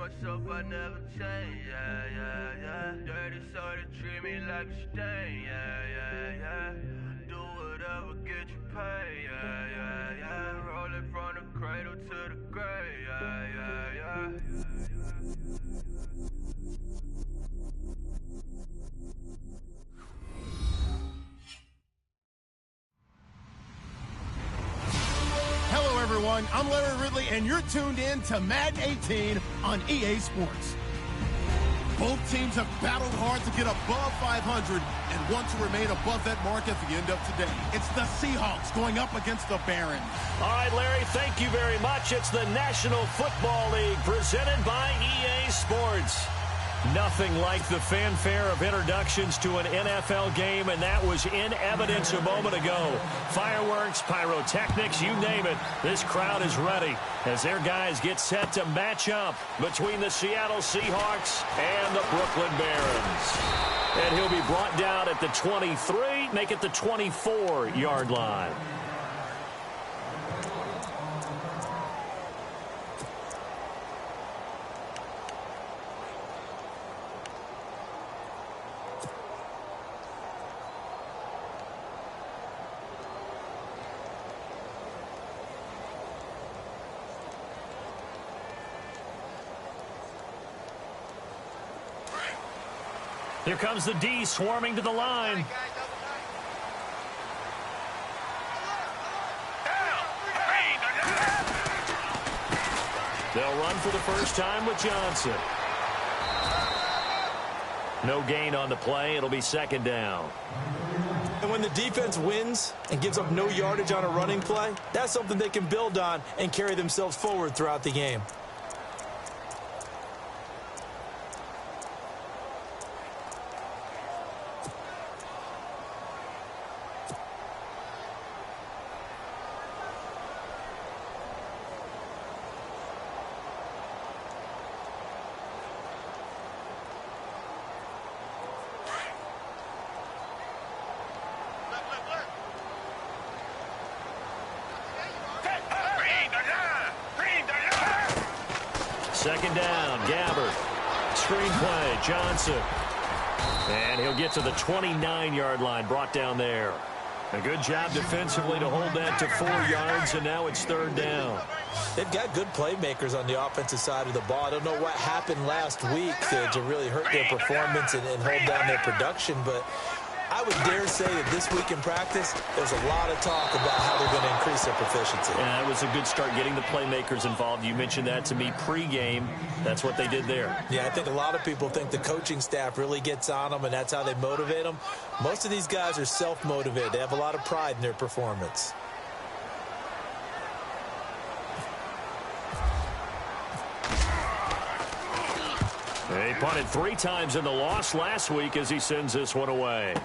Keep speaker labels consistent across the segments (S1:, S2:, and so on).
S1: myself, I never change, yeah, yeah, yeah. Dirty soul that treat me like a stain, yeah, yeah, yeah. Do whatever, get you paid, yeah, yeah, yeah. Rolling from the cradle to the grave, yeah, yeah, yeah.
S2: Hello, everyone. I'm Larry Ridley, and you're tuned in to Madden 18 on EA Sports. Both teams have battled hard to get above 500 and want to remain above that mark at the end of today. It's the Seahawks going up against the Barons.
S3: All right, Larry, thank you very much. It's the National Football League presented by EA Sports. Nothing like the fanfare of introductions to an NFL game, and that was in evidence a moment ago. Fireworks, pyrotechnics, you name it. This crowd is ready as their guys get set to match up between the Seattle Seahawks and the Brooklyn Barons. And he'll be brought down at the 23, make it the 24-yard line. Here comes the D swarming to the line. They'll run for the first time with Johnson. No gain on the play. It'll be second down.
S4: And when the defense wins and gives up no yardage on a running play, that's something they can build on and carry themselves forward throughout the game.
S3: Second down, Gabbard. Screenplay, Johnson. And he'll get to the 29-yard line, brought down there. A good job defensively to hold that to 4 yards, and now it's third down.
S4: They've got good playmakers on the offensive side of the ball. I don't know what happened last week to really hurt their performance and hold down their production, but I would dare say that this week in practice, there's a lot of talk about how they're going to increase their proficiency.
S3: Yeah, it was a good start getting the playmakers involved. You mentioned that to me pregame. That's what they did there.
S4: Yeah, I think a lot of people think the coaching staff really gets on them, and that's how they motivate them. Most of these guys are self-motivated. They have a lot of pride in their performance.
S3: He punted 3 times in the loss last week as he sends this one away.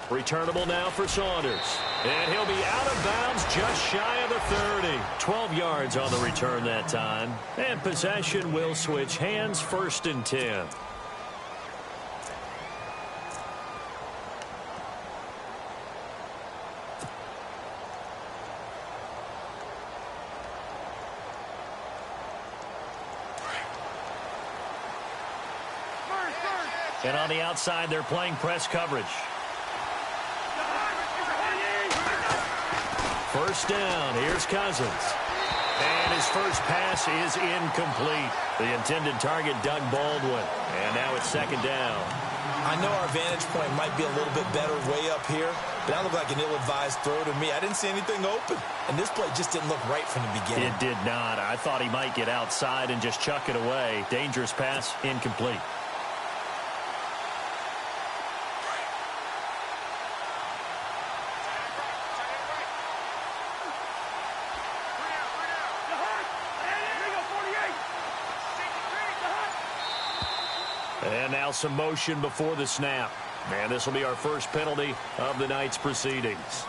S3: Returnable now for Saunders. And he'll be out of bounds just shy of the 30. 12 yards on the return that time. And possession will switch hands, 1st and 10. And on the outside, they're playing press coverage. First down, here's Cousins. And his first pass is incomplete. The intended target, Doug Baldwin. And now it's second down.
S4: I know our vantage point might be a little bit better way up here, but that looked like an ill-advised throw to me. I didn't see anything open, and this play just didn't look right from the beginning.
S3: It did not. I thought he might get outside and just chuck it away. Dangerous pass, incomplete. And now some motion before the snap. And this will be our first penalty of the night's proceedings.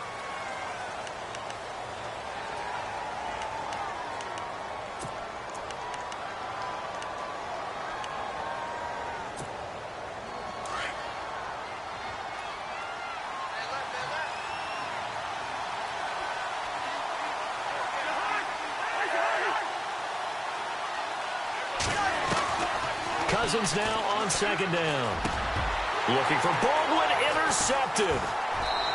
S3: Cousins now on second down. Looking for Baldwin, intercepted.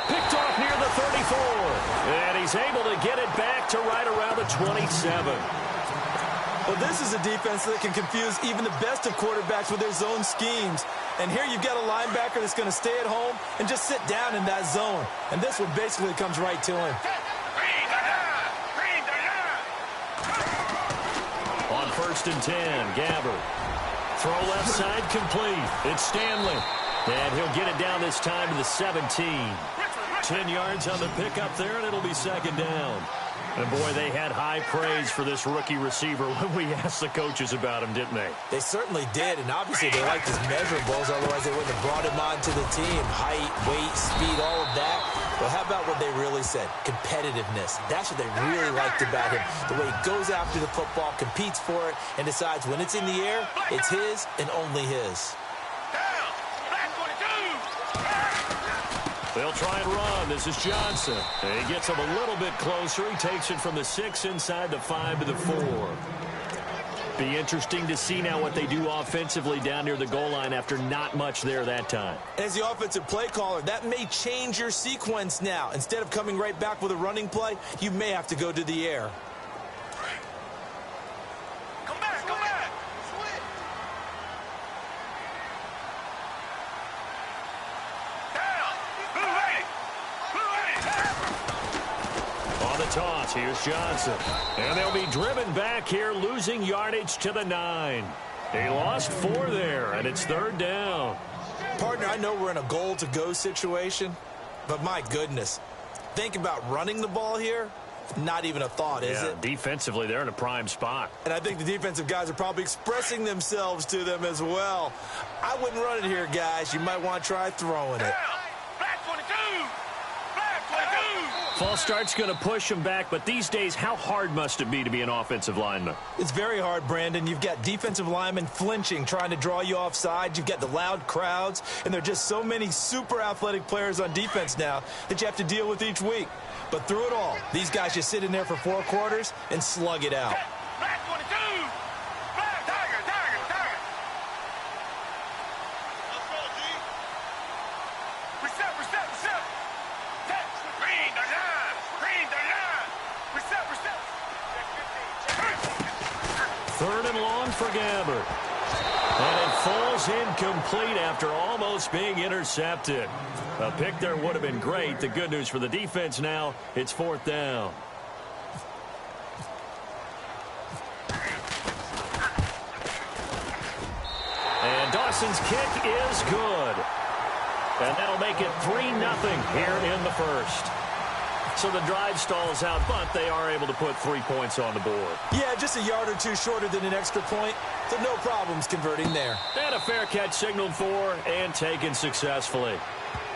S3: Picked off near the 34. And he's able to get it back to right around the 27.
S4: Well, this is a defense that can confuse even the best of quarterbacks with their zone schemes. And here you've got a linebacker that's going to stay at home and just sit down in that zone. And this one basically comes right to him.
S3: On 1st and 10, Gabbert. Throw left side complete. It's Stanley. And he'll get it down this time to the 17. 10 yards on the pickup there, and it'll be second down. And, boy, they had high praise for this rookie receiver when we asked the coaches about him, didn't they?
S4: They certainly did, and obviously they liked his measurables, otherwise they wouldn't have brought him onto the team. Height, weight, speed, all of that. Well, how about what they really said? Competitiveness. That's what they really liked about him. The way he goes after the football, competes for it, and decides when it's in the air, it's his and only his.
S3: They'll try and run. This is Johnson. And he gets him a little bit closer. He takes it from the 6 inside the 5 to the 4. Be interesting to see now what they do offensively down near the goal line after not much there that time.
S4: As the offensive play caller, that may change your sequence now. Instead of coming right back with a running play, you may have to go to the air.
S3: Toss. Here's Johnson. And they'll be driven back here, losing yardage to the 9. He lost 4 there, and it's 3rd down.
S4: Partner, I know we're in a goal-to-go situation, but my goodness, think about running the ball here. Not even a thought, is it?
S3: Defensively, they're in a prime spot.
S4: And I think the defensive guys are probably expressing themselves to them as well. I wouldn't run it here, guys. You might want to try throwing it.
S3: False start's going to push him back, but these days, how hard must it be to be an offensive lineman?
S4: It's very hard, Brandon. You've got defensive linemen flinching, trying to draw you offside. You've got the loud crowds, and there are just so many super athletic players on defense now that you have to deal with each week. But through it all, these guys just sit in there for 4 quarters and slug it out.
S3: For Gabbert. And it falls incomplete after almost being intercepted. A pick there would have been great. The good news for the defense now, it's 4th down. And Dawson's kick is good. And that'll make it 3-0 here in the first. So the drive stalls out, but they are able to put 3 points on the board.
S4: Yeah, just a yard or 2 shorter than an extra point, so no problems converting there.
S3: And a fair catch signaled for and taken successfully.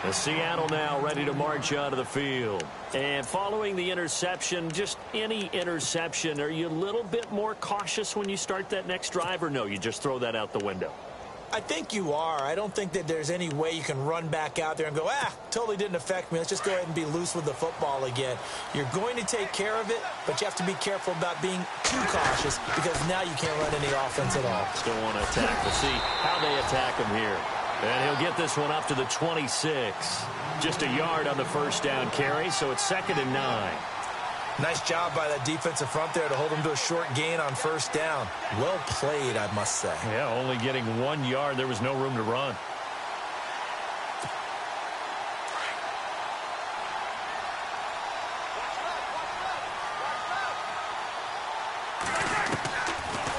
S3: The Seattle now ready to march out of the field. And following the interception, just any interception, are you a little bit more cautious when you start that next drive, or no, you just throw that out the window?
S4: I think you are. I don't think that there's any way you can run back out there and go, totally didn't affect me. Let's just go ahead and be loose with the football again. You're going to take care of it, but you have to be careful about being too cautious because now you can't run any offense at all.
S3: Still want to attack. We'll see how they attack him here. And he'll get this one up to the 26. Just a yard on the first down carry, so it's 2nd and 9.
S4: Nice job by that defensive front there to hold him to a short gain on first down. Well played, I must say.
S3: Yeah, only getting 1 yard. There was no room to run.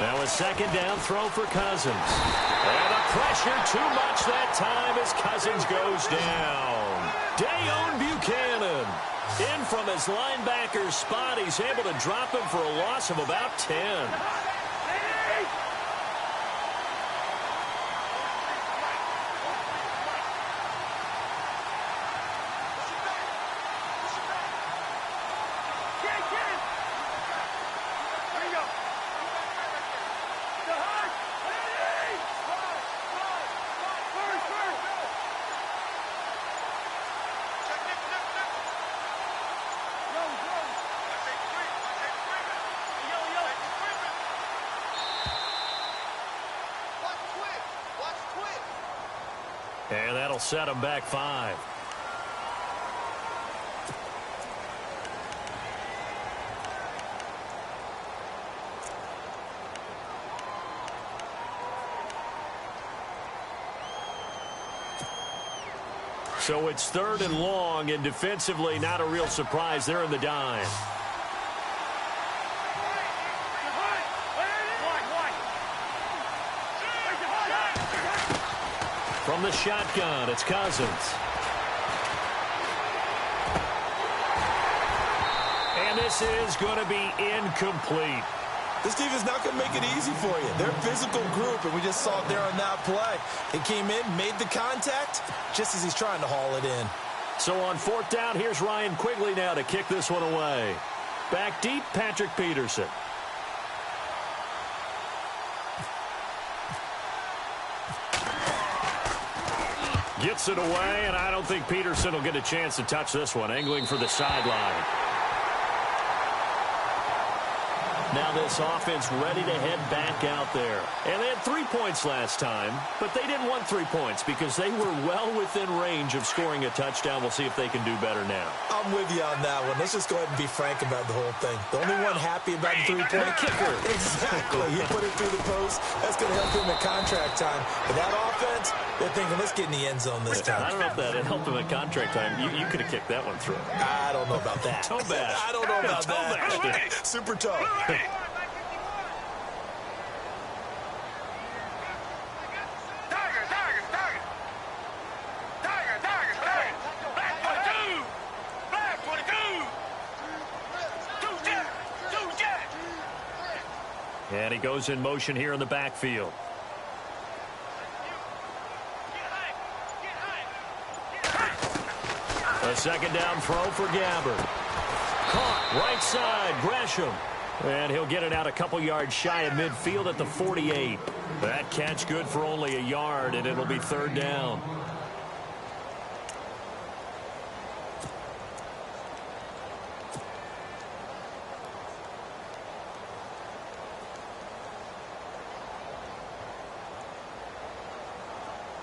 S3: Now a 2nd down throw for Cousins. And the pressure too much that time as Cousins goes down. Dayon Buchanan. In from his linebacker spot, he's able to drop him for a loss of about 10. that'll set them back 5. So it's 3rd and long, and defensively not a real surprise. They're in the dime. From the shotgun, it's Cousins. And this is going to be incomplete.
S4: This defense is not going to make it easy for you. They're a physical group, and we just saw it there on that play. He came in, made the contact, just as he's trying to haul it in.
S3: So on 4th down, here's Ryan Quigley now to kick this one away. Back deep, Patrick Peterson. Gets it away, and I don't think Peterson will get a chance to touch this one. Angling for the sideline. Now this offense ready to head back out there. And they had 3 points last time, but they didn't want 3 points because they were well within range of scoring a touchdown. We'll see if they can do better now.
S4: I'm with you on that one. Let's just go ahead and be frank about the whole thing. The only one happy about the three-point kicker. Exactly. He put it through the post. That's going to help him at contract time. But that offense, they're thinking, let's get in the end zone this time.
S3: I don't know if that helped him at contract time. You could have kicked that one through.
S4: I don't know about that.
S3: Toe bash.
S4: I don't know about that.
S3: Bash.
S4: Super toe.
S3: And he goes in motion here in the backfield. A 2nd down throw for Gabbard. Caught right side, Gresham. And he'll get it out a couple yards shy of midfield at the 48. That catch good for only a yard, and it'll be 3rd down.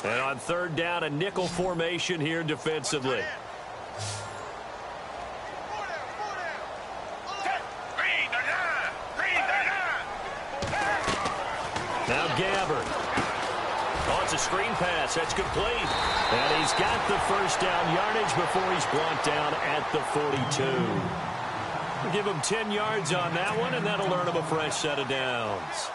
S3: And on 3rd down, a nickel formation here defensively. Now Gabbard. Oh, it's a screen pass. That's complete. And he's got the 1st down yardage before he's brought down at the 42. We'll give him 10 yards on that one, and that'll earn him a fresh set of downs.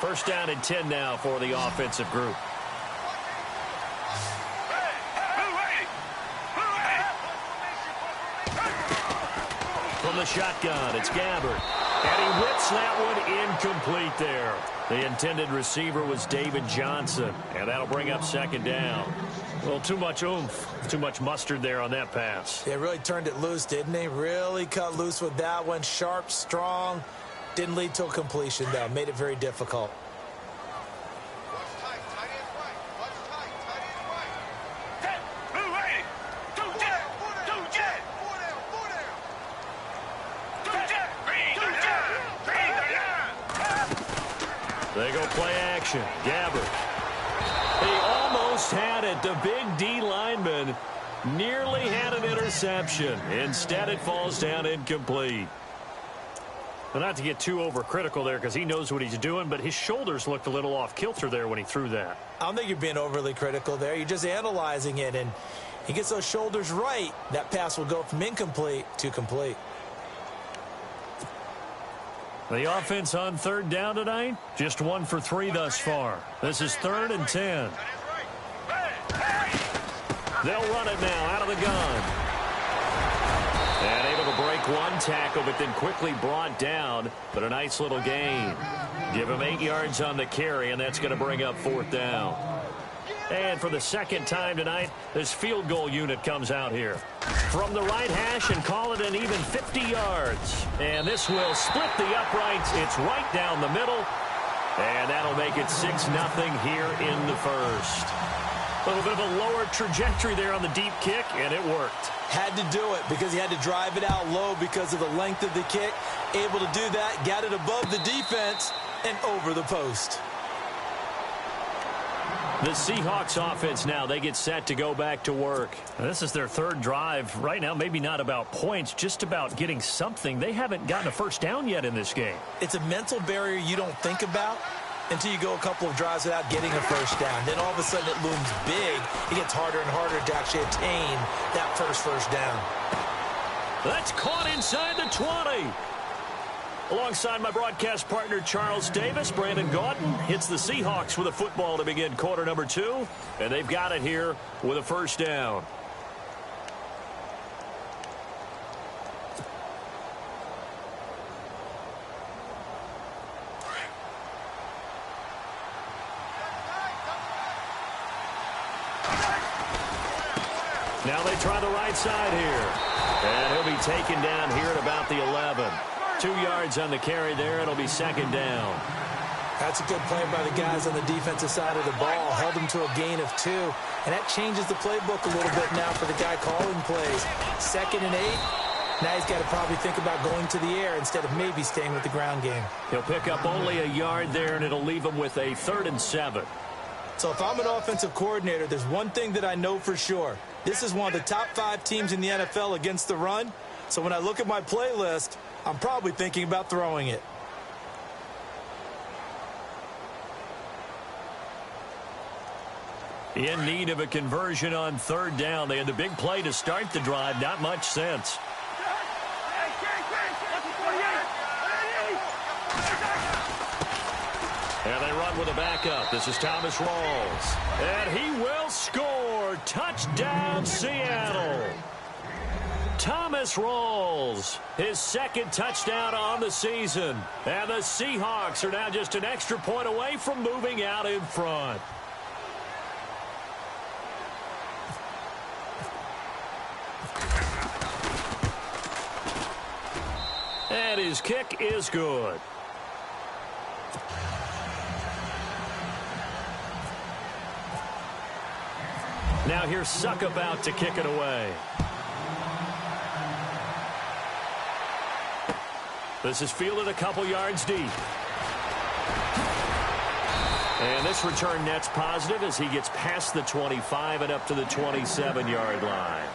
S3: 1st down and 10 now for the offensive group. From the shotgun, it's Gabbard. And he whips that one incomplete there. The intended receiver was David Johnson. And that'll bring up 2nd down. Well, too much oomph, too much mustard there on that pass.
S4: They really turned it loose, didn't they? Really cut loose with that one. Sharp, strong. Didn't lead to a completion, though. Made it very difficult.
S3: They go play action. Gabbard. He almost had it. The big D lineman nearly had an interception. Instead, it falls down incomplete. Well, not to get too overcritical there because he knows what he's doing, but his shoulders looked a little off kilter there when he threw that.
S4: I don't think you're being overly critical there. You're just analyzing it, and he gets those shoulders right. That pass will go from incomplete to complete.
S3: The offense on 3rd down tonight, just 1 for 3 thus far. This is 3rd and 10. They'll run it now out of the gun. And able to break one tackle, but then quickly brought down. But a nice little gain. Give him 8 yards on the carry, and that's going to bring up 4th down. And for the 2nd time tonight, this field goal unit comes out here. From the right hash and call it an even 50 yards. And this will split the uprights. It's right down the middle. And that'll make it 6-0 here in the 1st. A little bit of a lower trajectory there on the deep kick, and it worked.
S4: Had to do it because he had to drive it out low because of the length of the kick. Able to do that, got it above the defense and over the post.
S3: The Seahawks offense now, they get set to go back to work. This is their third drive. Right now, maybe not about points, just about getting something. They haven't gotten a first down yet in this game.
S4: It's a mental barrier you don't think about until you go a couple of drives without getting a first down. Then all of a sudden it looms big. It gets harder and harder to actually attain that first down.
S3: That's caught inside the 20. Alongside my broadcast partner, Charles Davis, Brandon Gaudin hits the Seahawks with a football to begin quarter number 2. And they've got it here with a first down. Now they try the right side here. And he'll be taken down here at about the 11. 2 yards on the carry there. It'll be second down.
S4: That's a good play by the guys on the defensive side of the ball. Held them to a gain of 2. And that changes the playbook a little bit now for the guy calling plays. 2nd and 8. Now he's got to probably think about going to the air instead of maybe staying with the ground game.
S3: He'll pick up only a yard there, and it'll leave him with a 3rd and 7.
S4: So if I'm an offensive coordinator, there's one thing that I know for sure. This is one of the top 5 teams in the NFL against the run. So when I look at my playlist, I'm probably thinking about throwing it.
S3: In need of a conversion on 3rd down. They had the big play to start the drive. Not much sense. And they run with a backup. This is Thomas Rawls. And he will score. Touchdown, Seattle. Thomas Rawls, his 2nd touchdown on the season. And the Seahawks are now just an extra point away from moving out in front. And his kick is good. Now here's Suckup out to kick it away. This is fielded a couple yards deep. And this return net's positive as he gets past the 25 and up to the 27-yard line.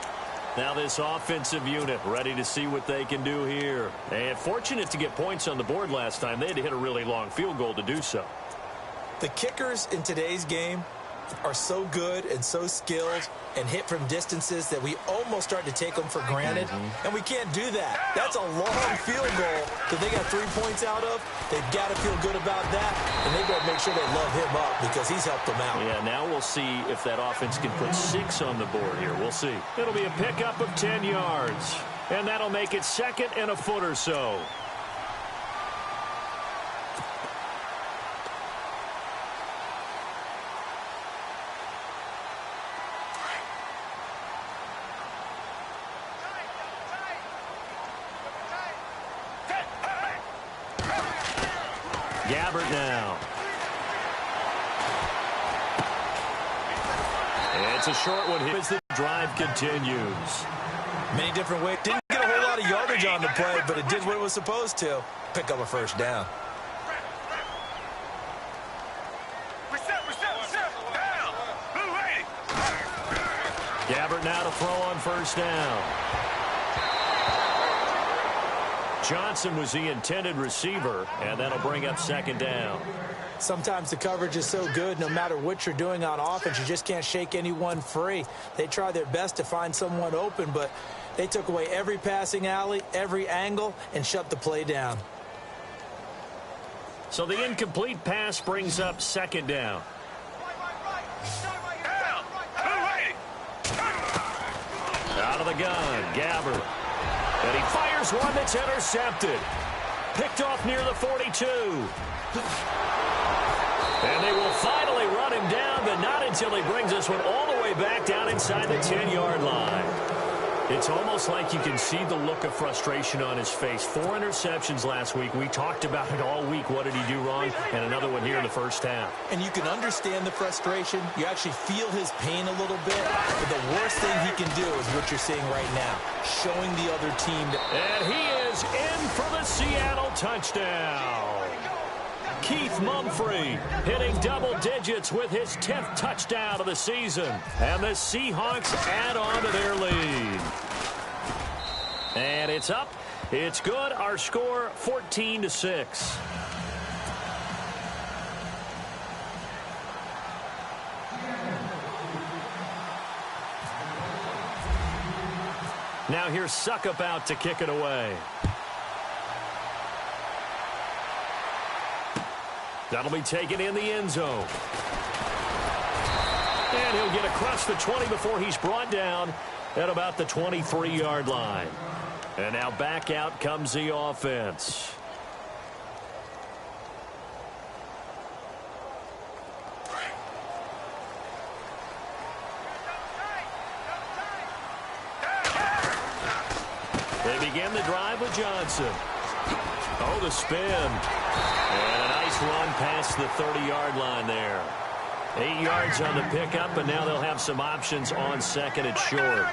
S3: Now this offensive unit ready to see what they can do here. And fortunate to get points on the board last time. They had to hit a really long field goal to do so.
S4: The kickers in today's game are so good and so skilled and hit from distances that we almost start to take them for granted. And we can't do that. That's a long field goal that they got 3 points out of. They've got to feel good about that, and they better make sure they love him up because he's helped them out.
S3: Yeah, now we'll see if that offense can put 6 on the board here. We'll see. It'll be a pickup of 10 yards, and that'll make it 2nd and a foot or so. Gabbert now. It's a short one here as the drive continues.
S4: Many different ways. Didn't get a whole lot of yardage on the play, but it did what it was supposed to. Pick up a first down.
S3: Gabbert now to throw on first down. Johnson was the intended receiver, and that'll bring up 2nd down.
S4: Sometimes the coverage is so good, no matter what you're doing on offense, you just can't shake anyone free. They try their best to find someone open, but they took away every passing alley, every angle, and shut the play down.
S3: So the incomplete pass brings up 2nd down. Out of the gun, Gabbert. And he fires one that's intercepted. Picked off near the 42. And they will finally run him down, but not until he brings this one all the way back down inside the 10-yard line. It's almost like you can see the look of frustration on his face. 4 interceptions last week. We talked about it all week. What did he do wrong? And another one here in the first half.
S4: And you can understand the frustration. You actually feel his pain a little bit. But the worst thing he can do is what you're seeing right now, showing the other team.
S3: And he is in for the Seattle touchdown. Keith Mumphrey hitting double digits with his 10th touchdown of the season. And the Seahawks add on to their lead. And it's up. It's good. Our score, 14-6. Now here's Suckup out to kick it away. That'll be taken in the end zone. And he'll get across the 20 before he's brought down at about the 23-yard line. And now back out comes the offense. They begin the drive with Johnson. Oh, the spin. And a nice run past the 30-yard line there. 8 yards on the pickup, and now they'll have some options on second and short.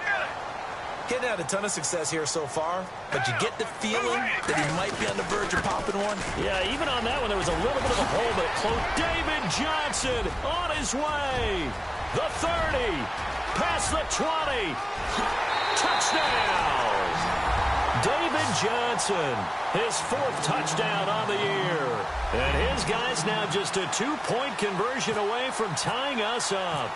S4: Getting out a ton of success here so far, but you get the feeling that he might be on the verge of popping one.
S3: Yeah, even on that one, there was a little bit of a hole, but it closed. David Johnson on his way. The 30, past the 20. Touchdown! David Johnson, his 4th touchdown on the year. And his guy's now just a 2-point conversion away from tying us up.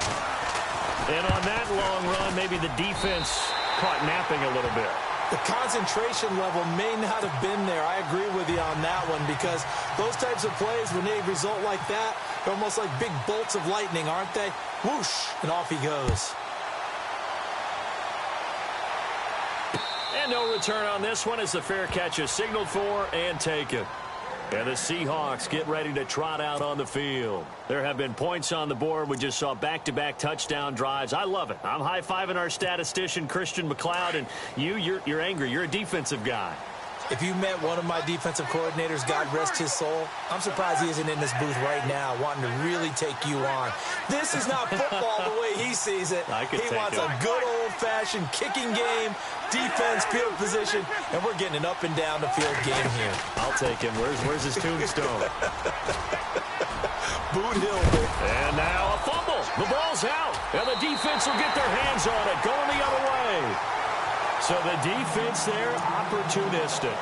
S3: And on that long run, maybe the defense caught napping a little bit.
S4: The concentration level may not have been there. I agree with you on that one, because those types of plays, when they result like that, they're almost like big bolts of lightning, aren't they? Whoosh, and off he goes. And no return on this one as the fair catch is signaled for and taken. And the Seahawks get ready to trot out on the field. There have been points on the board. We just saw back-to-back touchdown drives. I love it. I'm high-fiving our statistician, Christian McLeod, and you're angry. You're a defensive guy. If you met one of my defensive coordinators, God rest his soul, I'm surprised he isn't in this booth right now wanting to really take you on. This is not football the way he sees it. He wants a good old-fashioned kicking game, defense, field position, and we're getting an up and down the field game here.
S3: I'll take him. Where's his tombstone?
S4: Boot Hill.
S3: And now a fumble. The ball's out, and the defense will get their hands on it, going the other way. So the defense there, opportunistic.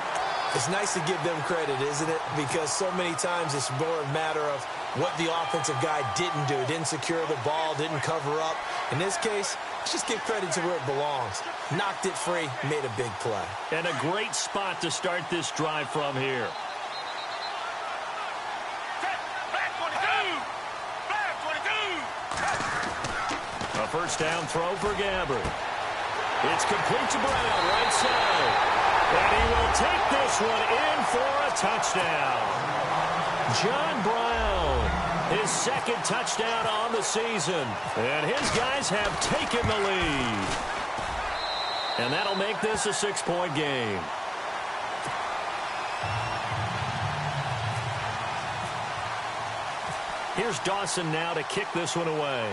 S4: It's nice to give them credit, isn't it? Because so many times it's more a matter of what the offensive guy didn't do. Didn't secure the ball, didn't cover up. In this case, let's just give credit to where it belongs. Knocked it free, made a big play.
S3: And a great spot to start this drive from here. A first down throw for Gabbert. It's complete to Brown, right side. And he will take this one in for a touchdown. John Brown, his 2nd touchdown on the season. And his guys have taken the lead. And that'll make this a 6-point game. Here's Dawson now to kick this one away.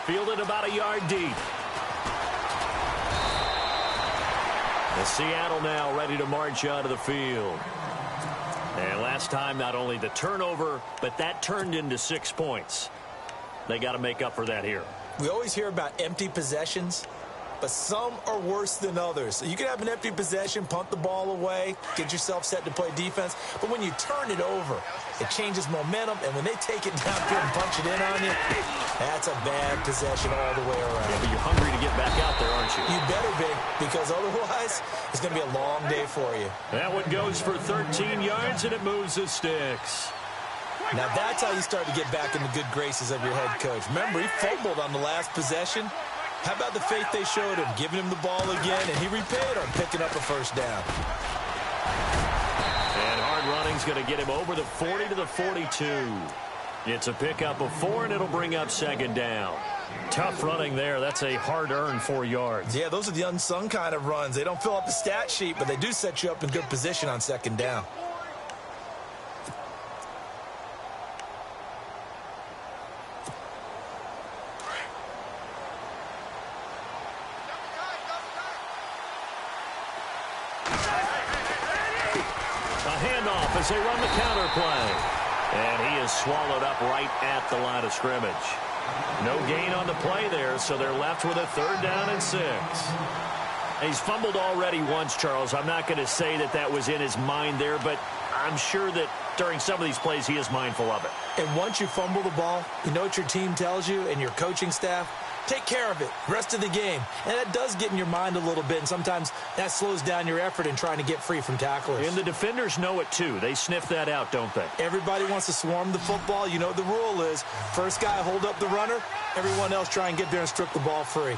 S3: Fielded about a yard deep. And Seattle now ready to march out of the field. And last time, not only the turnover, but that turned into 6 points. They got to make up for that here.
S4: We always hear about empty possessions, but some are worse than others. You can have an empty possession, punt the ball away, get yourself set to play defense, but when you turn it over, it changes momentum, and when they take it downfield and punch it in on you, that's a bad possession all the way around.
S3: Yeah, but you're hungry to get back out there, aren't you?
S4: You better be, because otherwise, it's going to be a long day for you.
S3: That one goes for 13 yards, and it moves the sticks.
S4: Now, that's how you start to get back in the good graces of your head coach. Remember, he fumbled on the last possession. How about the faith they showed him, giving him the ball again, and he repaid on picking up a first down.
S3: And hard running's going to get him over the 40 to the 42. It's a pickup of 4, and it'll bring up 2nd down. Tough running there. That's a hard-earned 4 yards.
S4: Yeah, those are the unsung kind of runs. They don't fill up the stat sheet, but they do set you up in good position on 2nd down.
S3: handoff as they run the counter play. And he is swallowed up right at the line of scrimmage. No gain on the play there, so they're left with a 3rd down and 6. He's fumbled already once, Charles. I'm not going to say that that was in his mind there, but I'm sure that during some of these plays he is mindful of it.
S4: And once you fumble the ball, you know what your team tells you and your coaching staff? Take care of it rest of the game. And that does get in your mind a little bit, and sometimes that slows down your effort in trying to get free from tacklers.
S3: And the defenders know it too. They sniff that out, don't they?
S4: Everybody wants to swarm the football. You know what the rule is. First guy hold up the runner. Everyone else try and get there and strip the ball free.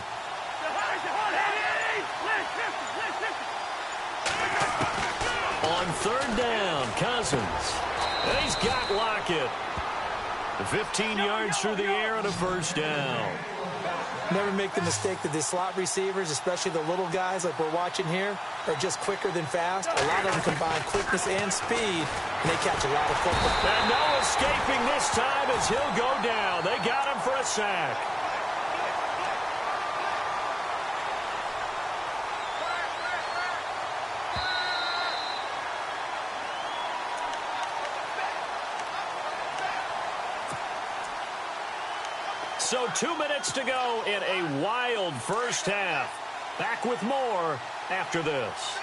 S3: On 3rd down, Cousins. And he's got Lockett. 15 yards through the air and a 1st down.
S4: Never make the mistake that the slot receivers, especially the little guys like we're watching here, are just quicker than fast. A lot of them combine quickness and speed, and they catch a lot of football.
S3: And no escaping this time as he'll go down. They got him for a sack. So 2 minutes to go in a wild first half. Back with more after this.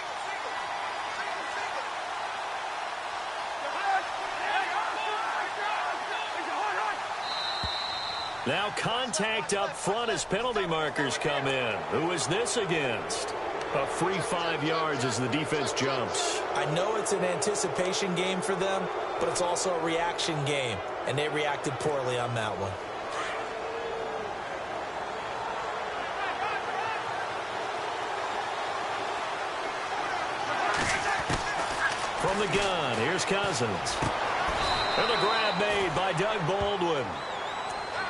S3: Now contact up front as penalty markers come in. Who is this against? A free 5 yards as the defense jumps.
S4: I know it's an anticipation game for them, but it's also a reaction game, and they reacted poorly on that one.
S3: From the gun, here's Cousins. And the grab made by Doug Baldwin.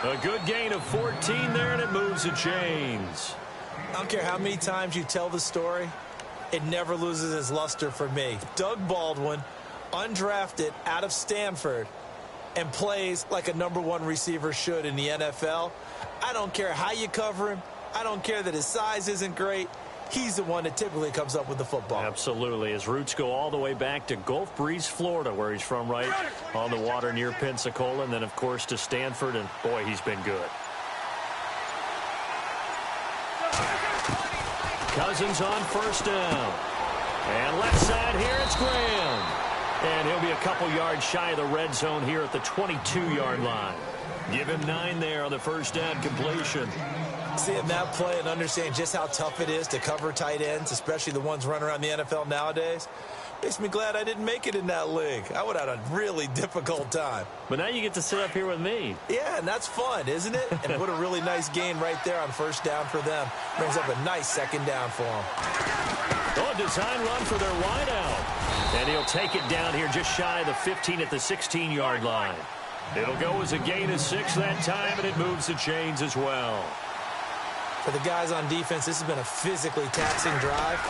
S3: A good gain of 14 there, and it moves the chains.
S4: I don't care how many times you tell the story, it never loses its luster for me. Doug Baldwin, undrafted out of Stanford, and plays like a #1 receiver should in the NFL. I don't care how you cover him. I don't care that his size isn't great. He's the one that typically comes up with the football.
S3: Absolutely. His roots go all the way back to Gulf Breeze, Florida, where he's from, right on the water near Pensacola, and then, of course, to Stanford, and, boy, he's been good. Cousins on 1st down. And left side here, it's Graham. And he'll be a couple yards shy of the red zone here at the 22-yard line. Give him 9 there on the 1st down completion.
S4: Seeing that play and understand just how tough it is to cover tight ends, especially the ones running around the NFL nowadays, makes me glad I didn't make it in that league. I would have had a really difficult time.
S3: But now you get to sit up here with me.
S4: Yeah, and that's fun, isn't it? And what a really nice gain right there on 1st down for them. Brings up a nice 2nd down for them.
S3: Oh, a design run for their wideout. And he'll take it down here just shy of the 15 at the 16-yard line. It'll go as a gain of 6 that time, and it moves the chains as well.
S4: For the guys on defense, this has been a physically taxing drive,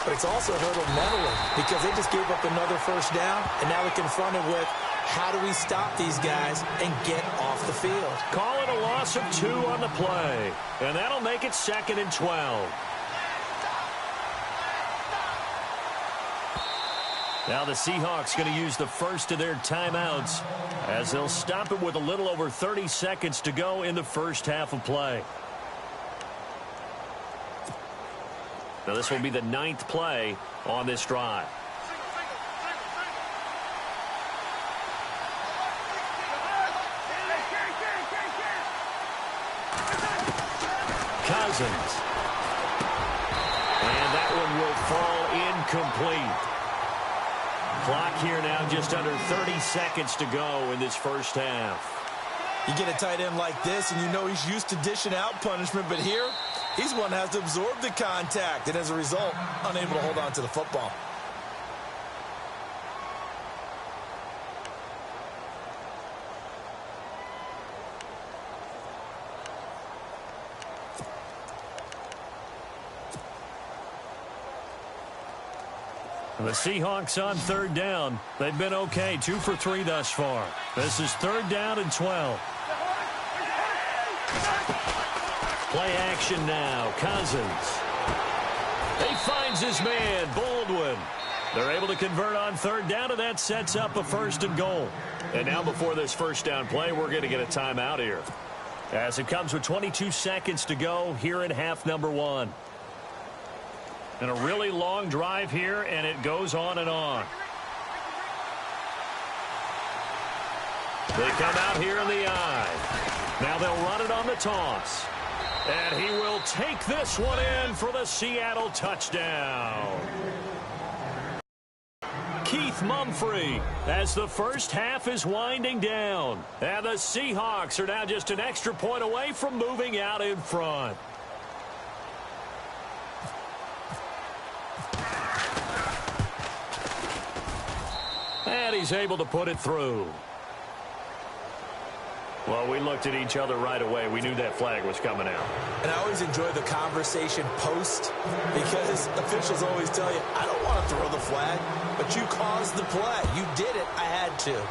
S4: but it's also hurt them mentally because they just gave up another 1st down, and now they're confronted with how do we stop these guys and get off the field.
S3: Call it a loss of 2 on the play, and that'll make it 2nd and 12. Now the Seahawks going to use the first of their timeouts as they'll stop it with a little over 30 seconds to go in the first half of play. Now this will be the 9th play on this drive. Cousins. And that one will fall incomplete. Clock here now just under 30 seconds to go in this first half.
S4: You get a tight end like this, and you know he's used to dishing out punishment, but here, he's one that has to absorb the contact, and as a result, unable to hold on to the football.
S3: The Seahawks on 3rd down. They've been okay, 2 for 3 thus far. This is 3rd down and 12. Play action now. Cousins. He finds his man, Baldwin. They're able to convert on third down, and that sets up a first and goal. And now before this first down play, we're going to get a timeout here, as it comes with 22 seconds to go here in half number 1. And a really long drive here, and it goes on and on. They come out here in the eye. Now they'll run it on the toss. And he will take this one in for the Seattle touchdown. Keith Mumphrey as the first half is winding down. And the Seahawks are now just an extra point away from moving out in front. And he's able to put it through. Well, we looked at each other right away. We knew that flag was coming out.
S4: And I always enjoy the conversation post, because officials always tell you, I don't want to throw the flag, but you caused the play. You did it. I had to.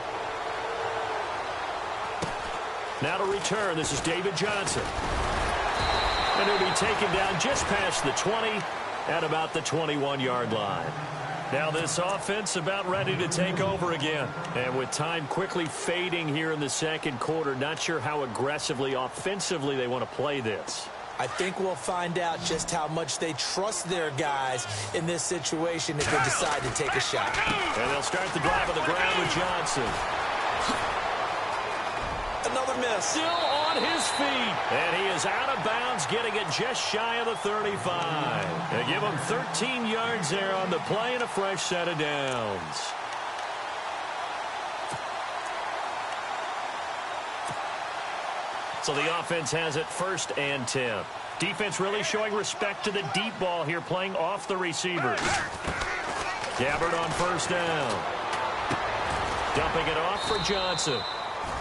S3: Now to return, this is David Johnson. And he'll be taken down just past the 20 at about the 21-yard line. Now this offense about ready to take over again. And with time quickly fading here in the second quarter, not sure how aggressively, offensively they want to play this.
S4: I think we'll find out just how much they trust their guys in this situation if they decide to take a shot.
S3: And they'll start the drive on the ground with Johnson.
S4: Another miss.
S3: Still on his feet. And he is out of bounds, getting it just shy of the 35. They give him 13 yards there on the play and a fresh set of downs. So the offense has it 1st and 10. Defense really showing respect to the deep ball here, playing off the receivers. Gabbard on 1st down. Dumping it off for Johnson.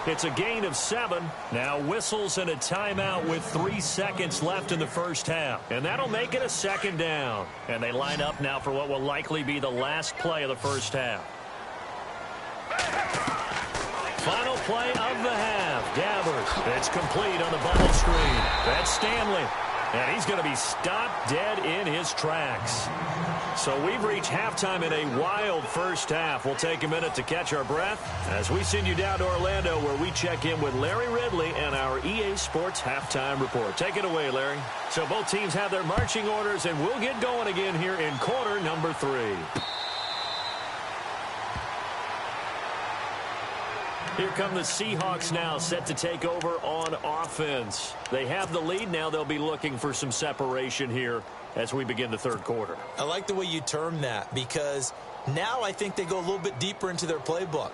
S3: It's a gain of 7. Now whistles and a timeout with 3 seconds left in the first half. And that'll make it a 2nd down. And they line up now for what will likely be the last play of the first half. Final play of the half. Gabbard. It's complete on the bubble screen. That's Stanley. And he's going to be stopped dead in his tracks. So we've reached halftime in a wild first half. We'll take a minute to catch our breath as we send you down to Orlando, where we check in with Larry Ridley and our EA Sports Halftime Report. Take it away, Larry. So both teams have their marching orders, and we'll get going again here in quarter number 3. Here come the Seahawks now, set to take over on offense. They have the lead. Now they'll be looking for some separation here as we begin the third quarter.
S4: I like the way you term that, because now I think they go a little bit deeper into their playbook.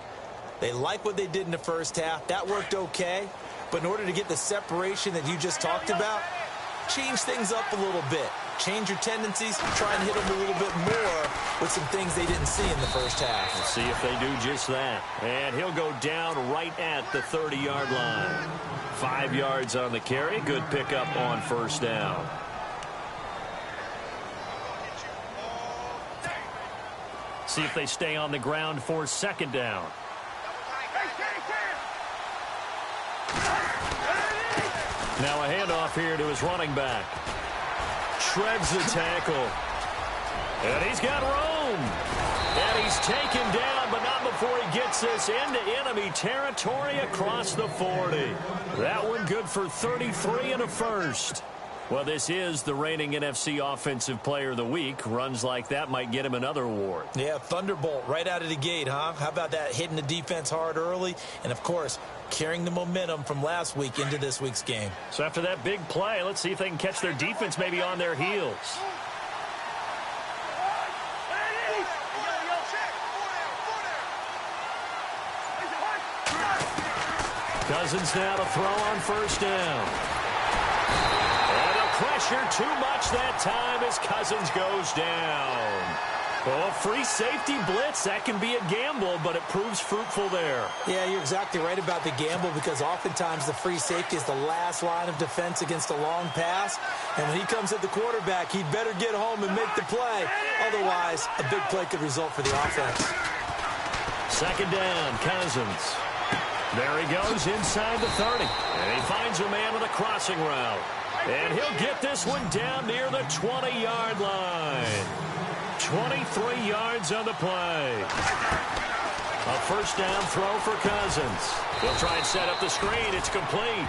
S4: They like what they did in the first half. That worked okay. But in order to get the separation that you just talked about, change things up a little bit. Change your tendencies, try and hit them a little bit more with some things they didn't see in the first half.
S3: We'll see if they do just that. And he'll go down right at the 30-yard line. 5 yards on the carry. Good pickup on 1st down. See if they stay on the ground for 2nd down. Now a handoff here to his running back. Shreds the tackle. And he's got room. And he's taken down, but not before he gets this into enemy territory across the 40. That one good for 33 and a first. Well, this is the reigning NFC Offensive Player of the Week. Runs like that might get him another award.
S4: Yeah, Thunderbolt right out of the gate, huh? How about that, hitting the defense hard early? And, of course, carrying the momentum from last week into this week's game.
S3: So after that big play, let's see if they can catch their defense maybe on their heels. Cousins now to throw on 1st down. Pressure too much that time as Cousins goes down. Oh, free safety blitz, that can be a gamble, but it proves fruitful there.
S4: Yeah, you're exactly right about the gamble, because oftentimes the free safety is the last line of defense against a long pass. And when he comes at the quarterback, he'd better get home and make the play. Otherwise, a big play could result for the offense.
S3: 2nd down, Cousins. There he goes inside the 30. And he finds a man with a crossing route. And he'll get this one down near the 20-yard line. 23 yards on the play. A first down throw for Cousins. He'll try and set up the screen. It's complete.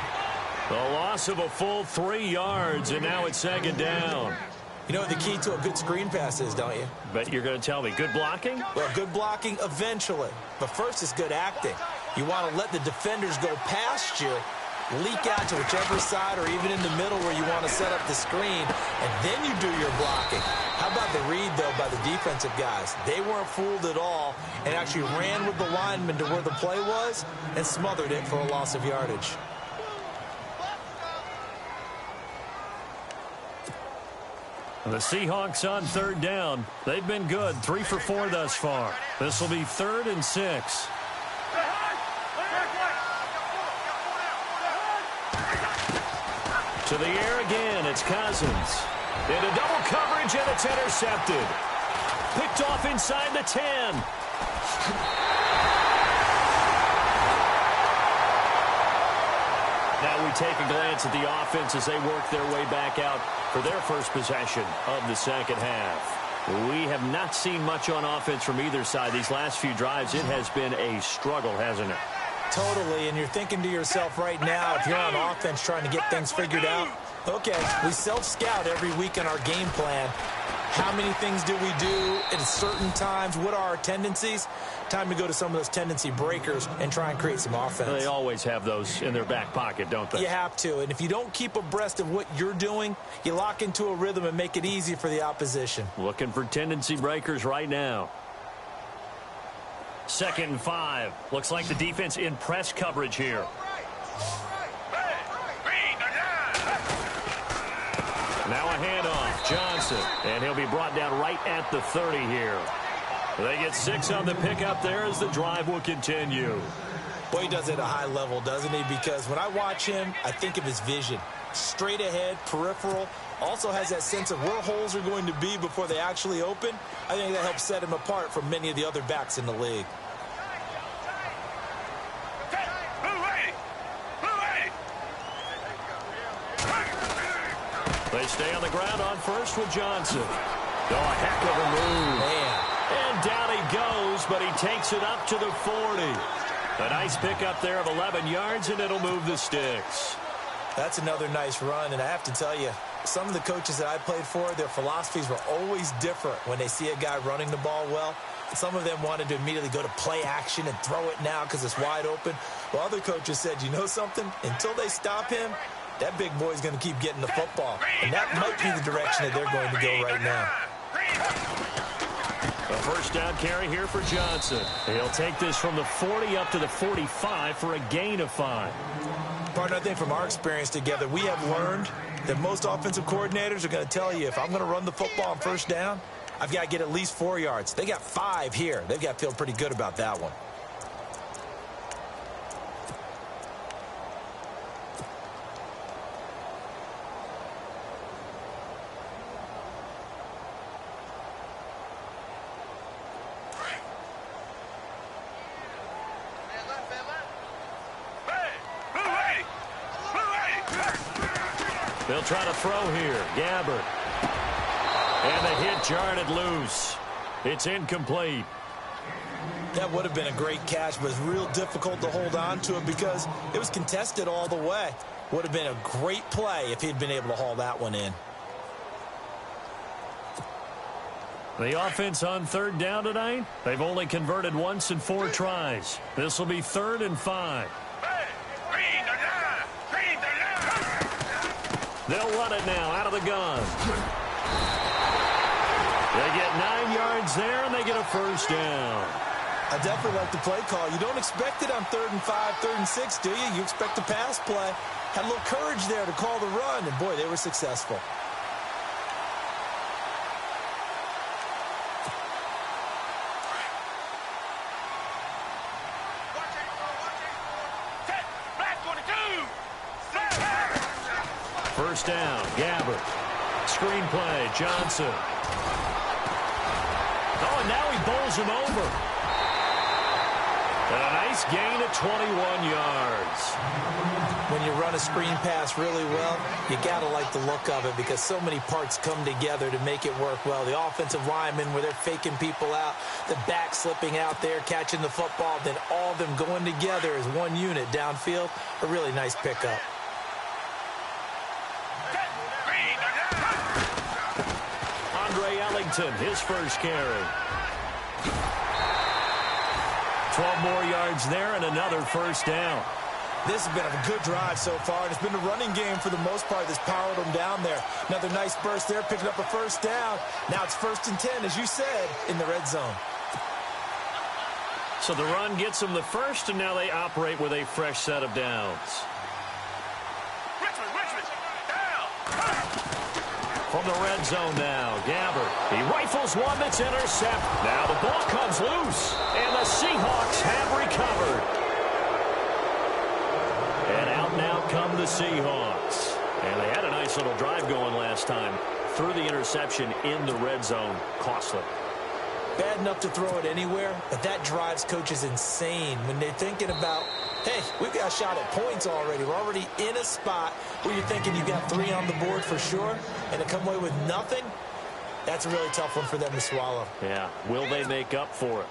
S3: The loss of a full 3 yards, and now it's second down.
S4: You know what the key to a good screen pass is, don't you?
S3: But you're going to tell me, good blocking?
S4: Well, good blocking eventually. But first is good acting. You want to let the defenders go past you, leak out to whichever side or even in the middle where you want to set up the screen, and then you do your blocking. How about the read, though, by the defensive guys? They weren't fooled at all and actually ran with the lineman to where the play was and smothered it for a loss of yardage.
S3: The Seahawks on third down. They've been good, 3 for 4 thus far. This will be 3rd and 6. To the air again, it's Cousins. Into double coverage, and it's intercepted. Picked off inside the 10. Now we take a glance at the offense as they work their way back out for their first possession of the second half. We have not seen much on offense from either side. These last few drives, it has been a struggle, hasn't it?
S4: Totally, and you're thinking to yourself right now, if you're on offense trying to get things figured out, okay, we self-scout every week in our game plan. How many things do we do at certain times? What are our tendencies? Time to go to some of those tendency breakers and try and create some offense.
S3: They always have those in their back pocket, don't they?
S4: You have to, and if you don't keep abreast of what you're doing, you lock into a rhythm and make it easy for the opposition.
S3: Looking for tendency breakers right now. 2nd and 5. Looks like the defense in press coverage here. Now a handoff, Johnson, and he'll be brought down right at the 30 here. They get 6 on the pickup there as the drive will continue.
S4: Boy, he does it at a high level, doesn't he? Because when I watch him, I think of his vision. Straight ahead, peripheral, also has that sense of where holes are going to be before they actually open. I think that helps set him apart from many of the other backs in the league.
S3: They stay on the ground on first with Johnson. Oh, a heck of a move.
S4: Man.
S3: And down he goes, but he takes it up to the 40. A nice pickup there of 11 yards, and it'll move the sticks.
S4: That's another nice run, and I have to tell you, some of the coaches that I played for, their philosophies were always different when they see a guy running the ball well. Some of them wanted to immediately go to play action and throw it now because it's wide open. While other coaches said, you know something? Until they stop him, that big boy's going to keep getting the football. And that might be the direction that they're going to go right now.
S3: A first down carry here for Johnson. He'll take this from the 40 up to the 45 for a gain of 5.
S4: Partner, I think from our experience together, we have learned that most offensive coordinators are going to tell you, if I'm going to run the football on first down, I've got to get at least 4 yards. They got 5 here. They've got to feel pretty good about that one.
S3: They'll try to throw here. Gabbert. And the hit jarred it loose. It's incomplete.
S4: That would have been a great catch, but it's real difficult to hold on to it because it was contested all the way. Would have been a great play if he'd been able to haul that one in.
S3: The offense on third down tonight, they've only converted once in 4 tries. This will be 3rd and 5. They'll run it now out of the gun. They get 9 yards there, and they get a first down.
S4: I definitely like the play call. You don't expect it on 3rd and 5, 3rd and 6, do you? You expect a pass play. Had a little courage there to call the run, and boy, they were successful.
S3: First down, Gabbert. Screen play, Johnson. Oh, and now he bowls him over. And a nice gain of 21 yards.
S4: When you run a screen pass really well, you got to like the look of it because so many parts come together to make it work well. The offensive linemen, where they're faking people out, the back slipping out there, catching the football, then all of them going together as one unit downfield. A really nice pickup.
S3: Andre Ellington, his first carry. 12 more yards there and another first down.
S4: This has been a good drive so far, and it's been a running game for the most part that's powered them down there. Another nice burst there, picking up a first down. Now it's 1st and 10, as you said, in the red zone.
S3: So the run gets them the first, and now they operate with a fresh set of downs. From the red zone now, Gabbert. He rifles one that's intercepted. Now the ball comes loose, and the Seahawks have recovered. And out now come the Seahawks. And they had a nice little drive going last time. Threw the interception in the red zone. Costly.
S4: Bad enough to throw it anywhere, but that drives coaches insane when they're thinking about, hey, we've got a shot at points already. We're already in a spot where you're thinking you've got 3 on the board for sure, and to come away with nothing, that's a really tough one for them to swallow.
S3: Yeah, will they make up for it?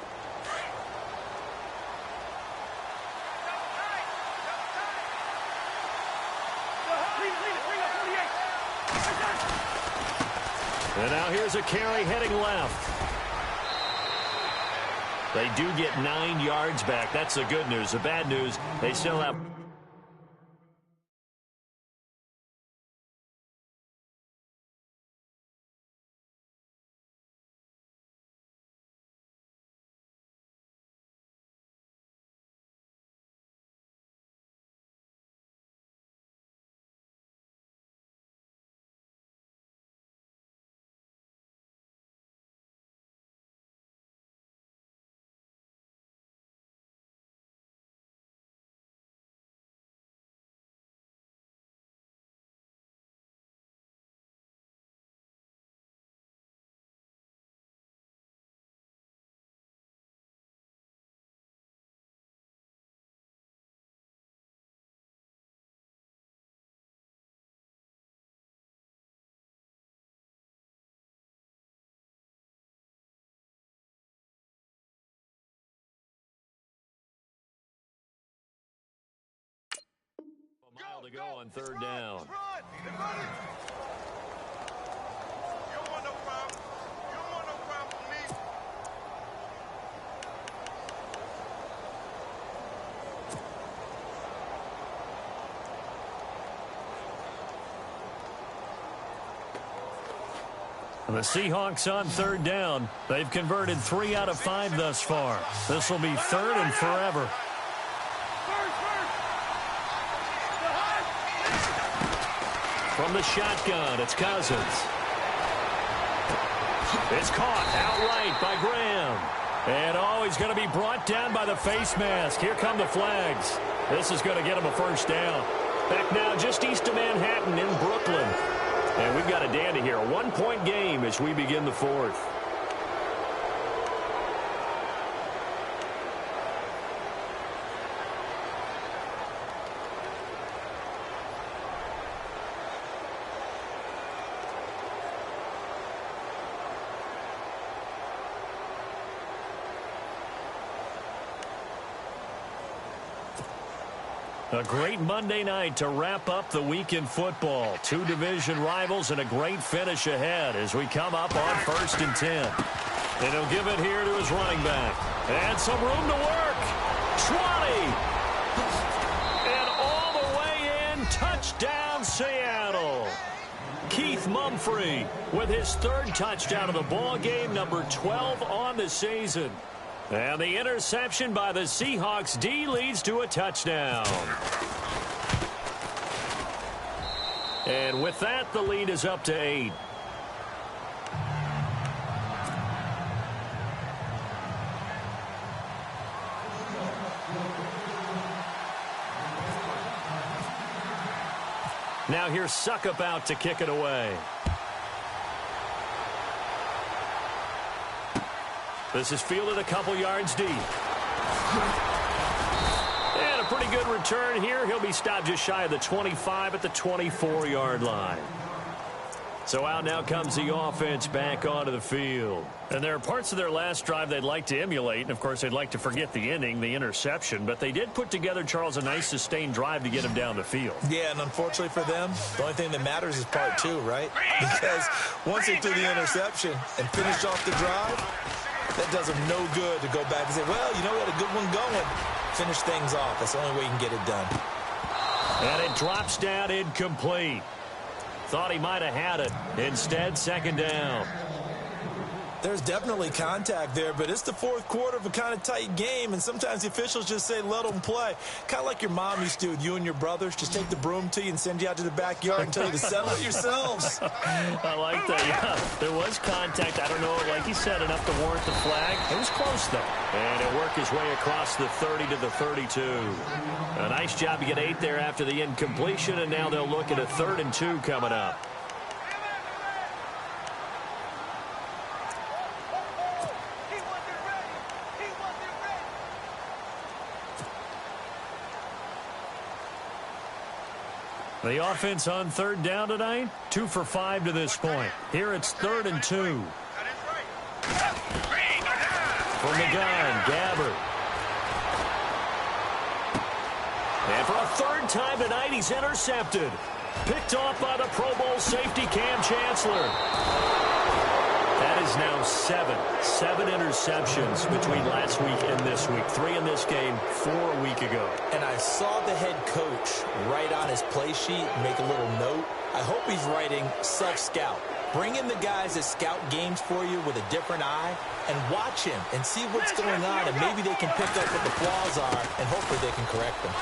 S3: And now here's a carry heading left. They do get 9 yards back. That's the good news. The bad news, they still have... A mile to go on 3rd down. The Seahawks on 3rd down. They've converted 3 out of 5 thus far. This will be 3rd and forever. From the shotgun, it's Cousins. It's caught outright by Graham. And oh, he's going to be brought down by the face mask. Here come the flags. This is going to get him a first down. Back now just east of Manhattan in Brooklyn. And we've got a dandy here. A 1-point game as we begin the 4th. A great Monday night to wrap up the week in football. 2 division rivals and a great finish ahead as we come up on 1st and 10. And he'll give it here to his running back. And some room to work. 20. And all the way in. Touchdown, Seattle. Keith Mumphrey with his 3rd touchdown of the ball game, number 12 on the season. And the interception by the Seahawks D leads to a touchdown. And with that, the lead is up to 8. Now here's Suckup out to kick it away. This is fielded a couple yards deep. good return here. He'll be stopped just shy of the 25 at the 24-yard line. So out now comes the offense back onto the field. And there are parts of their last drive they'd like to emulate. And, of course, they'd like to forget the inning, the interception. But they did put together, Charles, a nice sustained drive to get him down the field.
S4: Yeah, and unfortunately for them, the only thing that matters is part two, right? Because once they threw the interception and finished off the drive, that does them no good to go back and say, well, you know, we had a good one going. Finish things off. That's the only way you can get it done.
S3: And it drops down incomplete. Thought he might have had it. Instead, second down.
S4: There's definitely contact there, but it's the fourth quarter of a kind of tight game, and sometimes the officials just say, let them play. Kind of like your mom used to do with you and your brothers. Just take the broom to you and send you out to the backyard and tell you to settle it yourselves.
S3: I like that, yeah. There was contact. I don't know, like he said, enough to warrant the flag. It was close, though. And he'll work his way across the 30 to the 32. A nice job to get 8 there after the incompletion, and now they'll look at a 3rd and 2 coming up. The offense on 3rd down tonight, 2 for 5 to this point. Here it's 3rd and 2. From the gun, Gabbert. And for a 3rd time tonight, he's intercepted. Picked off by the Pro Bowl safety Cam Chancellor. That is now 7 interceptions between last week and this week. 3 in this game, 4 a week ago.
S4: And I saw the head coach write on his play sheet, make a little note. I hope he's writing self-scout. Bring in the guys that scout games for you with a different eye and watch him and see what's going on, and maybe they can pick up what the flaws are, and hopefully they can correct them.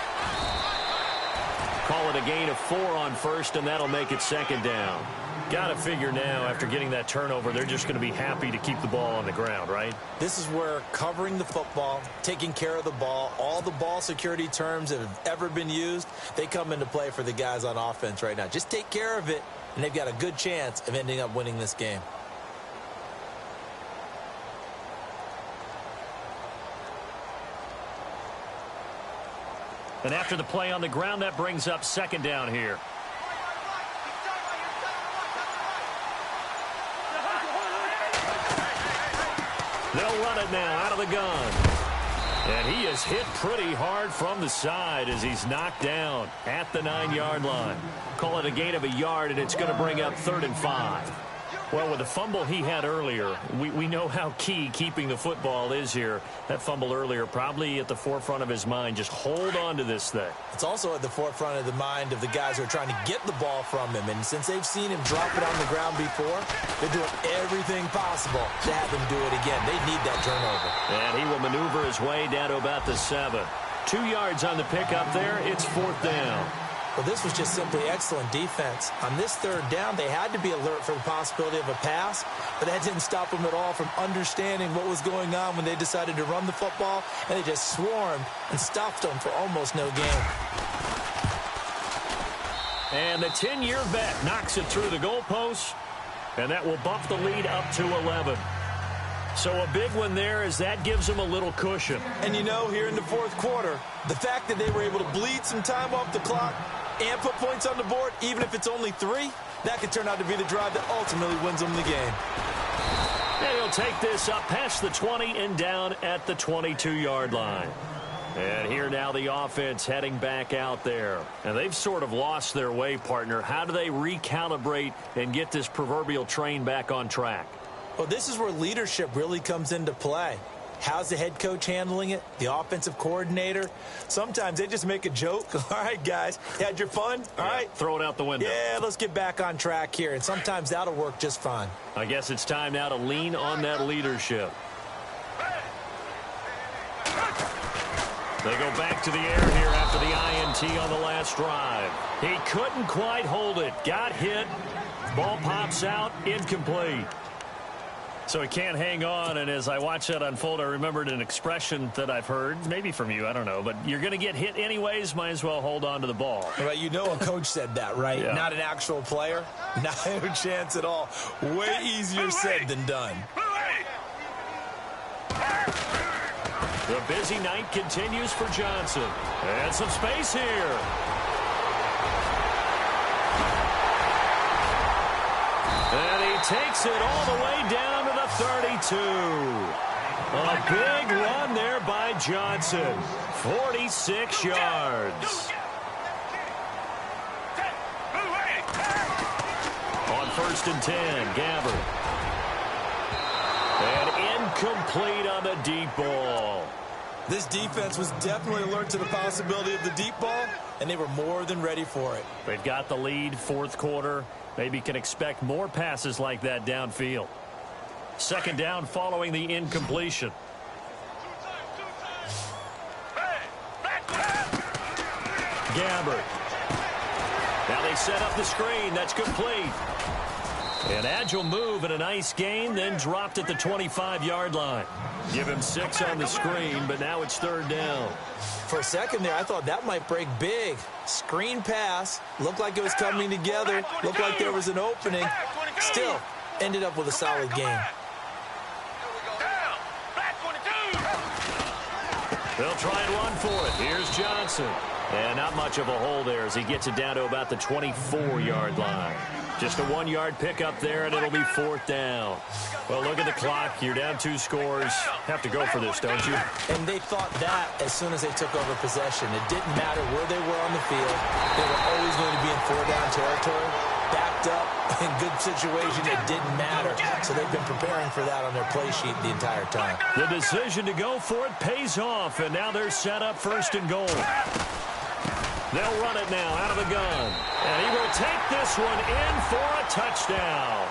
S3: Call it a gain of 4 on 1st, and that'll make it 2nd down. Got to figure now, after getting that turnover, they're just going to be happy to keep the ball on the ground, right?
S4: This is where covering the football, taking care of the ball, all the ball security terms that have ever been used, they come into play for the guys on offense right now. Just take care of it, and they've got a good chance of ending up winning this game.
S3: And after the play on the ground, that brings up 2nd down here. They'll run it now out of the gun. And he is hit pretty hard from the side as he's knocked down at the 9-yard line. Call it a gain of a yard, and it's going to bring up 3rd and 5. Well, with the fumble he had earlier, we know how key keeping the football is here. That fumble earlier probably at the forefront of his mind. Just hold on to this thing.
S4: It's also at the forefront of the mind of the guys who are trying to get the ball from him. And since they've seen him drop it on the ground before, they're doing everything possible to have him do it again. They need that turnover.
S3: And he will maneuver his way down to about the 7. 2 yards on the pickup there. It's 4th down.
S4: Well, this was just simply excellent defense. On this 3rd down, they had to be alert for the possibility of a pass, but that didn't stop them at all from understanding what was going on when they decided to run the football, and they just swarmed and stopped them for almost no gain.
S3: And the 10-year vet knocks it through the goalpost, and that will bump the lead up to 11. So a big one there as that gives them a little cushion.
S4: And you know, here in the 4th quarter, the fact that they were able to bleed some time off the clock and put points on the board, even if it's only 3, that could turn out to be the drive that ultimately wins them the game.
S3: And he'll take this up past the 20 and down at the 22-yard line. And here now the offense heading back out there. And they've sort of lost their way, partner. How do they recalibrate and get this proverbial train back on track?
S4: Well, this is where leadership really comes into play. How's the head coach handling it? The offensive coordinator? Sometimes they just make a joke. All right, guys, you had your fun? All right.
S3: Throw it out the window.
S4: Yeah, let's get back on track here. And sometimes that'll work just fine.
S3: I guess it's time now to lean on that leadership. They go back to the air here after the INT on the last drive. He couldn't quite hold it. Got hit. Ball pops out. Incomplete. So he can't hang on, and as I watch that unfold, I remembered an expression that I've heard, maybe from you, I don't know, but you're going to get hit anyways, might as well hold on to the ball.
S4: Right, you know a coach said that, right?
S3: Yeah.
S4: Not an actual player? Not a chance at all. Way easier said than done.
S3: The busy night continues for Johnson. And some space here. And he takes it all the way down to the 32. A big run there by Johnson. 46 yards. On 1st and 10, Gabbard. And incomplete on the deep ball.
S4: This defense was definitely alert to the possibility of the deep ball, and they were more than ready for it.
S3: They've got the lead, 4th quarter. Maybe can expect more passes like that downfield. 2nd down following the incompletion. Gabbard. Now they set up the screen. That's complete. An agile move and a nice gain, then dropped at the 25-yard line. Give him 6 on the screen, but now it's 3rd down.
S4: For a second there, I thought that might break big. Screen pass. Looked like it was coming together. Looked like there was an opening. Still, ended up with a solid gain.
S3: They'll try and run for it. Here's Johnson. And not much of a hole there as he gets it down to about the 24-yard line. Just a 1-yard pickup there, and it'll be 4th down. Well, look at the clock. You're down 2 scores. Have to go for this, don't you?
S4: And they thought that as soon as they took over possession. It didn't matter where they were on the field. They were always going to be in 4-down territory. Backed up, in good situation, it didn't matter. So they've been preparing for that on their play sheet the entire time.
S3: The decision to go for it pays off, and now they're set up 1st and goal. They'll run it now out of the gun. And he will take this one in for a touchdown.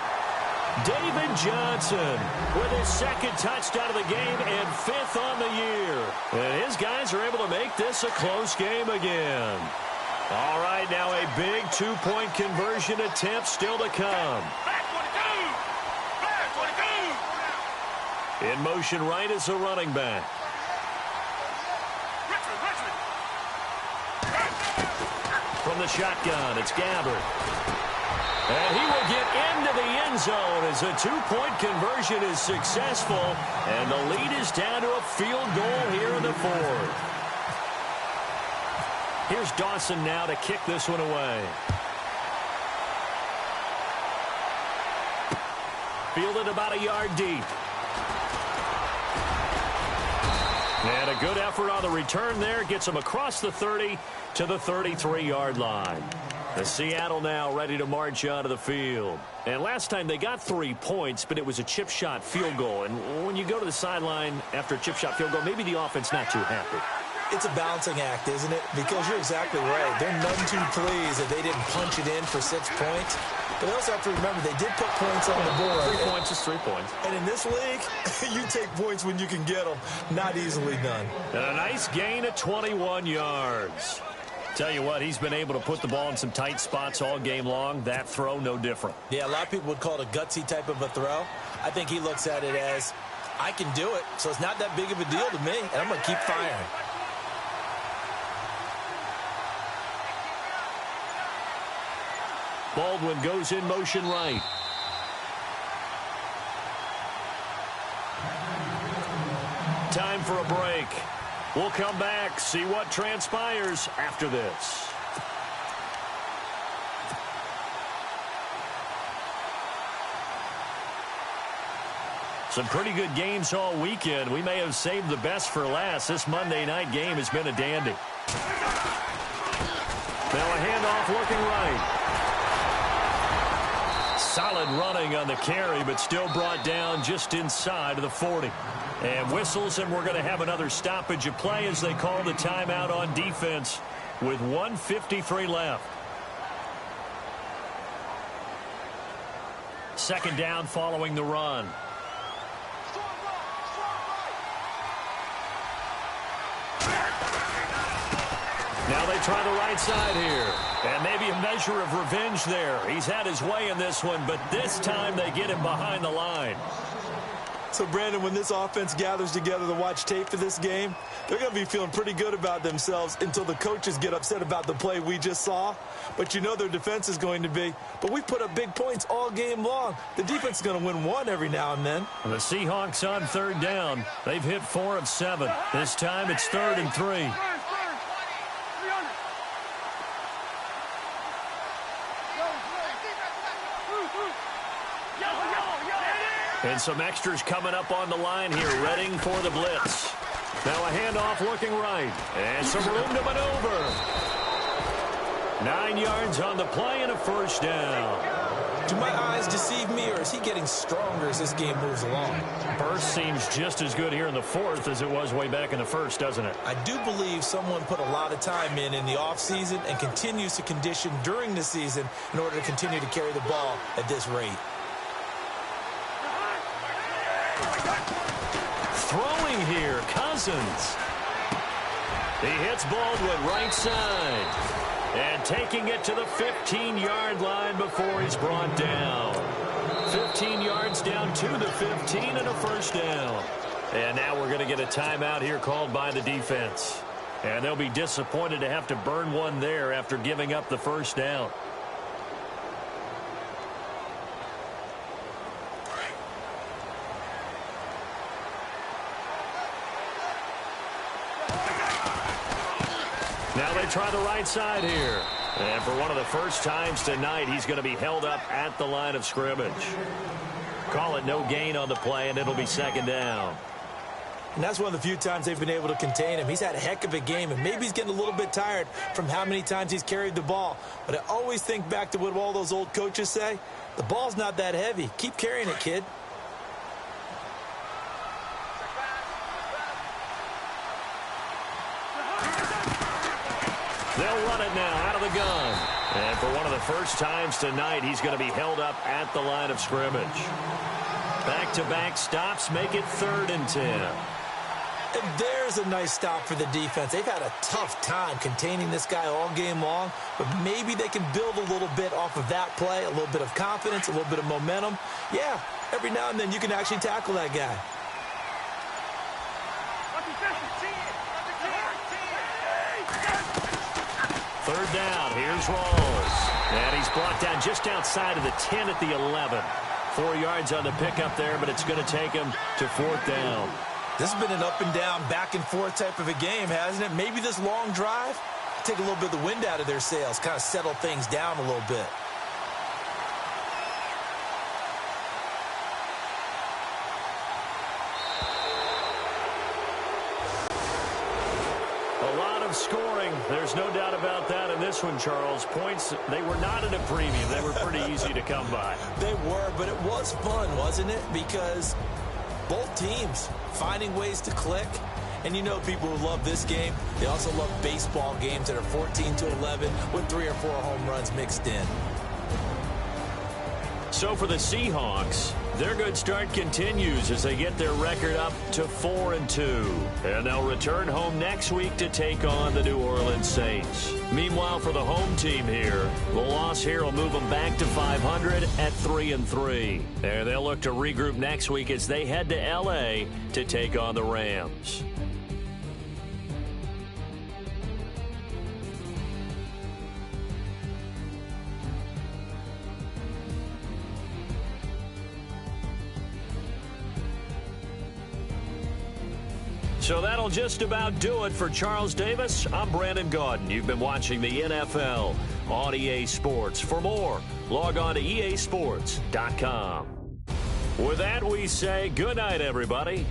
S3: David Johnson with his 2nd touchdown of the game and 5th on the year. And his guys are able to make this a close game again. All right, now a big 2-point conversion attempt still to come. In motion right is a running back. From the shotgun, it's Gabbard. And he will get into the end zone as a 2-point conversion is successful. And the lead is down to a field goal here in the 4th. Here's Dawson now to kick this one away. Fielded about a yard deep. And a good effort on the return there. Gets him across the 30 to the 33-yard line. The Seattle now ready to march onto the field. And last time they got 3 points, but it was a chip shot field goal. And when you go to the sideline after a chip shot field goal, maybe the offense not too happy.
S4: It's a balancing act, isn't it? Because you're exactly right. They're none too pleased that they didn't punch it in for 6 points. But they also have to remember they did put points on the board.
S3: 3 points is 3 points.
S4: And in this league, you take points when you can get them. Not easily done.
S3: And a nice gain of 21 yards. Tell you what, he's been able to put the ball in some tight spots all game long. That throw, no different.
S4: Yeah, a lot of people would call it a gutsy type of a throw. I think he looks at it as, I can do it, so it's not that big of a deal to me, and I'm going to keep firing.
S3: Baldwin goes in motion right. Time for a break. We'll come back, see what transpires after this. Some pretty good games all weekend. We may have saved the best for last. This Monday night game has been a dandy. Now a handoff looking right. Solid running on the carry, but still brought down just inside of the 40. And whistles, and we're going to have another stoppage of play as they call the timeout on defense with 1:53 left. 2nd down following the run. Now they try the right side here. And maybe a measure of revenge there. He's had his way in this one, but this time they get him behind the line.
S4: So, Brandon, when this offense gathers together to watch tape for this game, they're going to be feeling pretty good about themselves until the coaches get upset about the play we just saw. But you know their defense is going to be. But we put up big points all game long. The defense is going to win one every now and then.
S3: The Seahawks on third down. They've hit 4 of 7. This time it's 3rd and 3. And some extras coming up on the line here, readying for the blitz. Now a handoff looking right. And some room to maneuver. 9 yards on the play and a first down.
S4: Do my eyes deceive me, or is he getting stronger as this game moves along?
S3: Burst seems just as good here in the 4th as it was way back in the 1st, doesn't it?
S4: I do believe someone put a lot of time in the offseason and continues to condition during the season in order to continue to carry the ball at this rate.
S3: Throwing here, Cousins. He hits Baldwin right side. And taking it to the 15-yard line before he's brought down. 15 yards down to the 15 and a first down. And now we're going to get a timeout here called by the defense. And they'll be disappointed to have to burn one there after giving up the first down. Now they try the right side here. And for one of the first times tonight, he's going to be held up at the line of scrimmage. Call it no gain on the play, and it'll be 2nd down.
S4: And that's one of the few times they've been able to contain him. He's had a heck of a game, and maybe he's getting a little bit tired from how many times he's carried the ball. But I always think back to what all those old coaches say. The ball's not that heavy. Keep carrying it, kid.
S3: They'll run it now out of the gun. And for one of the first times tonight, he's going to be held up at the line of scrimmage. Back-to-back stops make it 3rd and 10.
S4: And there's a nice stop for the defense. They've had a tough time containing this guy all game long, but maybe they can build a little bit off of that play, a little bit of confidence, a little bit of momentum. Yeah, every now and then you can actually tackle that guy.
S3: Third down, here's Rawls. And he's brought down just outside of the 10 at the 11. 4 yards on the pickup there, but it's going to take him to 4th down.
S4: This has been an up and down, back and forth type of a game, hasn't it? Maybe this long drive, take a little bit of the wind out of their sails, kind of settle things down a little bit.
S3: Scoring, there's no doubt about that in this one, Charles. Points, they were not at a premium. They were pretty easy to come by.
S4: They were, but it was fun, wasn't it? Because both teams finding ways to click. And you know people who love this game, they also love baseball games that are 14-11 with 3 or 4 home runs mixed in.
S3: So for the Seahawks, their good start continues as they get their record up to 4-2. And they'll return home next week to take on the New Orleans Saints. Meanwhile, for the home team here, the loss here will move them back to 500 at 3-3. And they'll look to regroup next week as they head to L.A. to take on the Rams. So that'll just about do it for Charles Davis. I'm Brandon Gaudin. You've been watching the NFL on EA Sports. For more, log on to easports.com. With that, we say good night, everybody.